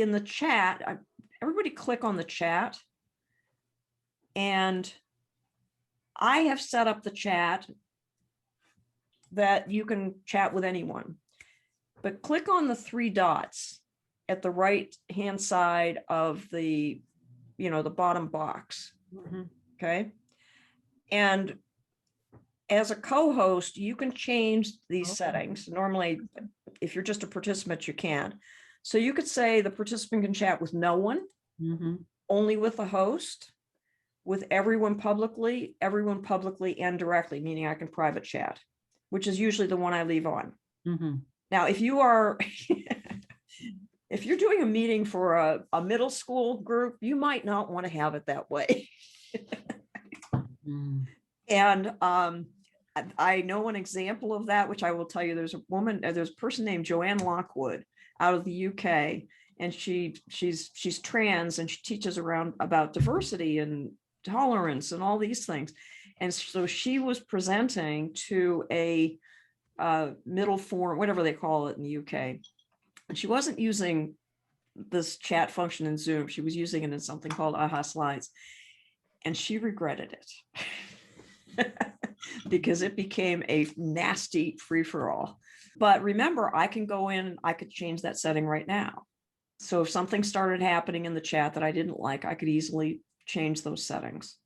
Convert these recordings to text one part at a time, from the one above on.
in the chat, everybody click on the chat. And I have set up the chat that you can chat with anyone. But click on the three dots at the right hand side of the, the bottom box. Okay. And as a co-host, you can change these settings. Normally, if you're just a participant, you can. So you could say the participant can chat with no one, only with the host, with everyone publicly and directly, meaning I can private chat, which is usually the one I leave on. Now, if you are, if you're doing a meeting for a middle school group, you might not want to have it that way. And I know an example of that, which I will tell you. There's a person named Joanne Lockwood out of the UK, and she's trans, and she teaches around about diversity and tolerance and all these things. And so she was presenting to a middle forum, whatever they call it in the UK. And she wasn't using this chat function in Zoom. She was using it in something called Aha Slides. And she regretted it because it became a nasty free-for-all. But remember, I can go in, I could change that setting right now. So if something started happening in the chat that I didn't like, I could easily change those settings.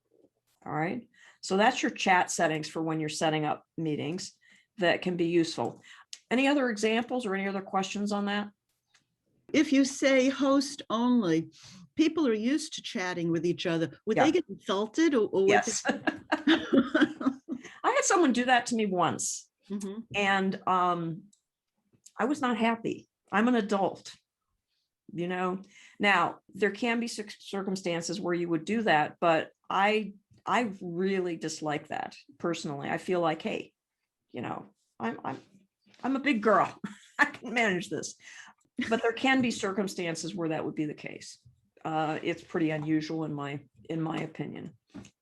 All right. So that's your chat settings for when you're setting up meetings that can be useful. Any other examples or any other questions on that? If you say host only, people are used to chatting with each other. Would they get insulted or yes. I had someone do that to me once, and I was not happy. I'm an adult, Now, there can be circumstances where you would do that, but I really dislike that personally. I feel like, hey, I'm a big girl. I can manage this. But there can be circumstances where that would be the case. It's pretty unusual in my opinion.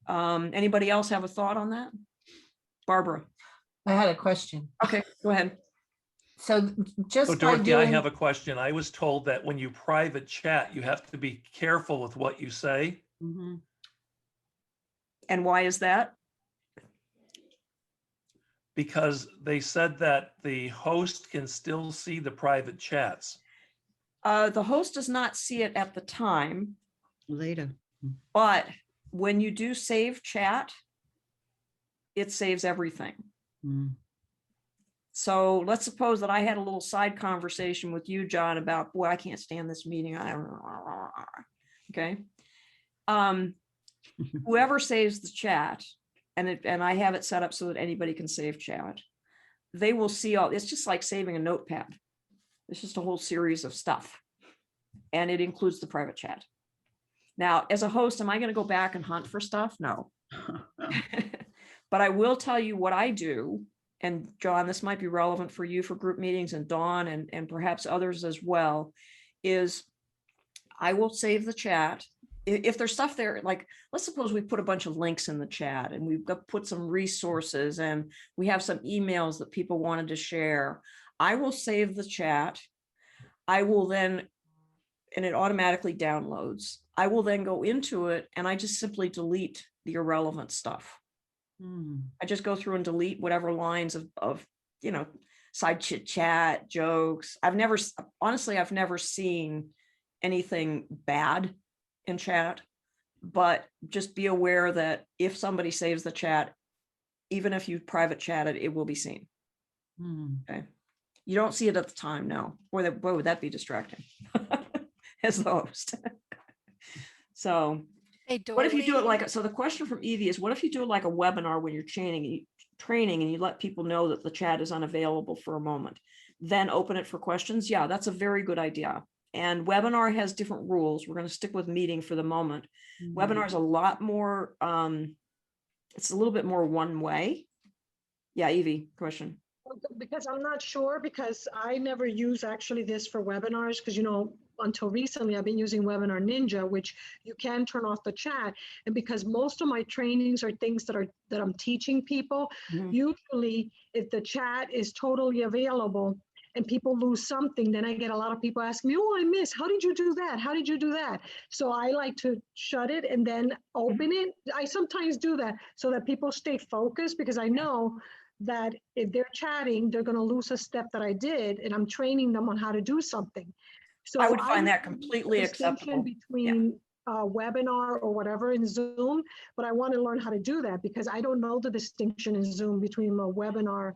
Anybody else have a thought on that? Barbara. I had a question. Okay, go ahead. So Dorothy, I have a question. I was told that when you private chat, you have to be careful with what you say. And why is that? Because they said that the host can still see the private chats. The host does not see it at the time. Later. But when you do save chat, it saves everything. So let's suppose that I had a little side conversation with you, John, about, boy, I can't stand this meeting. Okay. Whoever saves the chat, and I have it set up so that anybody can save chat, they will see all. It's just like saving a notepad. It's just a whole series of stuff, and it includes the private chat. Now, as a host, am I going to go back and hunt for stuff? No. But I will tell you what I do. And John, this might be relevant for you for group meetings, and Dawn and perhaps others as well, is I will save the chat. If there's stuff there, like, let's suppose we put a bunch of links in the chat and we've got put some resources and we have some emails that people wanted to share. I will save the chat. I will then, and it automatically downloads. I will then go into it and I just simply delete the irrelevant stuff. I just go through and delete whatever lines of side chit chat, jokes. I've never seen anything bad in chat, but just be aware that if somebody saves the chat, even if you private chat it, it will be seen. Okay. You don't see it at the time, no. Boy, would that be distracting as the host. So Hey, what if you do it so the question from Evie is, what if you do it like a webinar when you're training and you let people know that the chat is unavailable for a moment, then open it for questions? Yeah, that's a very good idea. And webinar has different rules. We're going to stick with meeting for the moment. Webinar is a lot more, it's a little bit more one way. Yeah, Evie, question. Because I'm not sure, because I never use actually this for webinars, because until recently I've been using Webinar Ninja, which you can turn off the chat. And because most of my trainings are things that I'm teaching people, usually if the chat is totally available and people lose something, then I get a lot of people asking me, oh, I missed, how did you do that? How did you do that? So I like to shut it and then open it. I sometimes do that so that people stay focused, because I know that if they're chatting, they're going to lose a step that I did, and I'm training them on how to do something. So I would find that use the completely distinction acceptable. between a webinar or whatever in Zoom, but I want to learn how to do that, because I don't know the distinction in Zoom between a webinar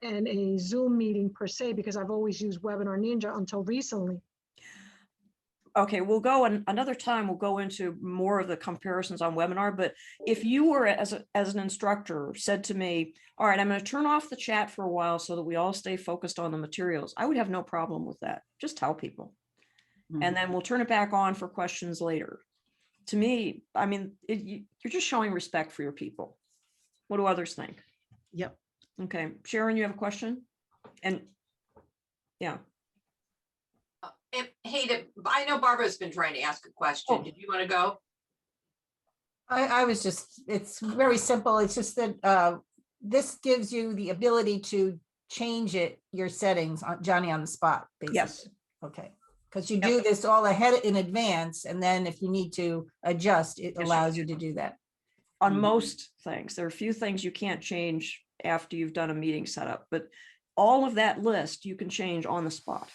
and a Zoom meeting per se, because I've always used Webinar Ninja until recently. Okay, we'll go another time, we'll go into more of the comparisons on webinar, but if you were as an instructor said to me, all right, I'm going to turn off the chat for a while so that we all stay focused on the materials, I would have no problem with that. Just tell people. And then we'll turn it back on for questions later. To me, I mean, you're just showing respect for your people. What do others think? Yep. Okay, Sharon, you have a question? And yeah. Hey, I know Barbara's been trying to ask a question. Oh. Did you want to go? I was just, it's very simple. It's just that this gives you the ability to change your settings on Johnny on the spot, basically. Yes. Okay. Because you do this all ahead in advance, and then if you need to adjust, it Yes, allows you to do that. On most things, there are a few things you can't change after you've done a meeting setup, but all of that list you can change on the spot.